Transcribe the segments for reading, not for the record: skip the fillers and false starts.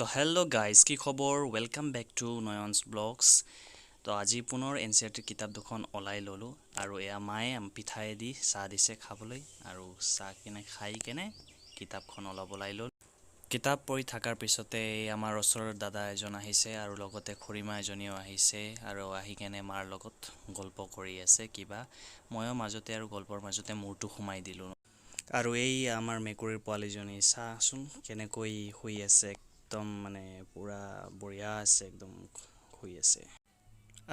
তো hello' guys কি খবৰ ৱেলকাম বেক টু নয়নছব্লগছ তো আজি পুনৰ এনচিইআৰটিৰ কিতাপ দুখন ওলাই ল'লোঁ আৰু এয়া মায়ে পিঠায়েদি চাহ দিছে খাবলৈ আৰু চাহ কিনে খাই কেনে কিতাপখন অলপ ওলাই ল'লোঁ কিতাপ পঢ়ি থকাৰ পিছতে আমাৰ ওচৰৰ দাদা এজন আহিছে আৰু লগতে খুৰীমা এজনীও আহিছে আৰু আহি কেনে মাৰ লগত গল্প কৰি আছে কিবা ময়ো মাজতে আৰু গল্পৰ মাজতে মূৰটো সোমাই দিলোঁ আৰু এই আমাৰ মেকুৰীৰ পোৱালিজনী চাচোন কেনেকৈ শুই আছে একদম মানে পুৰা বঢ়িয়া আছে একদম শুই আছে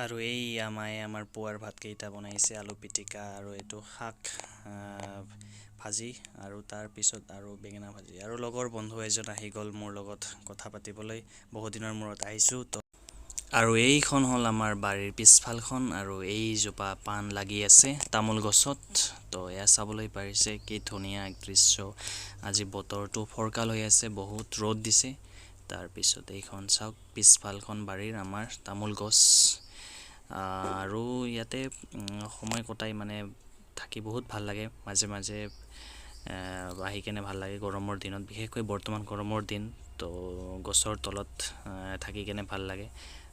আৰু এই মায়ে আমাৰ পুৱাৰ ভাতকেইটা বনাইছে আলু পিটিকা আৰু এইটো শাক ভাজি আৰু তাৰ পিছত আৰু বেঙেনা ভাজি আৰু লগৰ বন্ধু এজন আহি গ'ল মোৰ লগত কথা পাতিবলৈ বহুত দিনৰ মূৰত আহিছোঁ তো আৰু এইখন হ'ল আমাৰ বাৰীৰ পিছফালখন আৰু এইজোপা পাণ লাগি আছে তামোল গছত তো এয়া চাবলৈ পাৰিছে কি ধুনীয়া এক দৃশ্য আজি বতৰটো ফৰকাল হৈ আছে বহুত ৰ'দ দিছে তাৰপিছত এইখন চাওক পিছফালখন বাৰীৰ আমাৰ তামোল গছ আৰু ইয়াতে সময় কটাই মানে থাকি বহুত ভাল লাগে মাজে মাজে আহি কেনে ভাল লাগে গৰমৰ দিনত বিশেষকৈ বৰ্তমান গৰমৰ দিন তো গছৰ তলত থাকি কেনে ভাল লাগে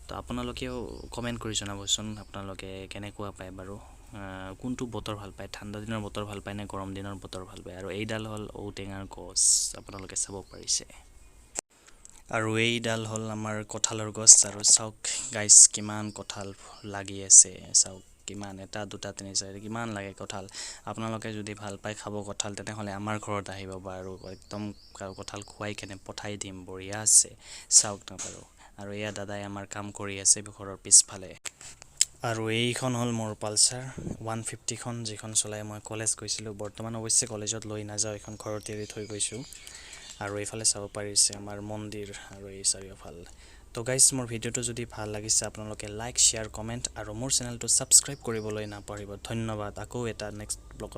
তো আপোনালোকেও কমেণ্ট কৰি জনাবচোন আপোনালোকে কেনেকুৱা পায় বাৰু কোনটো বতৰ ভাল পায় ঠাণ্ডা দিনৰ বতৰ ভাল পায় নে গৰম দিনৰ বতৰ ভাল পায় আৰু এইডাল হ'ল ঔটেঙাৰ গছ আপোনালোকে চাব পাৰিছে আৰু এইডাল হ'ল আমাৰ কঁঠালৰ গছ আৰু চাওক গাইছ কিমান কঁঠাল লাগি আছে চাওক কিমান এটা দুটা তিনি চাৰি কিমান লাগে কঁঠাল আপোনালোকে যদি ভাল পায় খাব কঁঠাল তেনেহ'লে আমাৰ ঘৰত আহিব বাৰু একদম কঁঠাল খুৱাই কেনে পঠাই দিম বঢ়িয়া আছে চাওক না বাৰু আৰু এয়া দাদাই আমাৰ কাম কৰি আছে ঘৰৰ পিছফালে আৰু এইখন হ'ল মোৰ পালচাৰ 150খন যিখন চলাই মই কলেজ গৈছিলোঁ বৰ্তমান অৱশ্যে কলেজত লৈ নাযাওঁ এখন ঘৰত এৰি থৈ গৈছোঁ আৰু এইফালে চাব পাৰিছে আমাৰ মন্দিৰ আৰু এই চাৰিওফাল তো গাইজ মোৰ ভিডিঅ'টো যদি ভাল লাগিছে আপোনালোকে লাইক শ্বেয়াৰ কমেণ্ট আৰু মোৰ চেনেলটো ছাবস্ক্ৰাইব কৰিবলৈ নাপাহৰিব ধন্যবাদ আকৌ এটা নেক্সট ব্লগত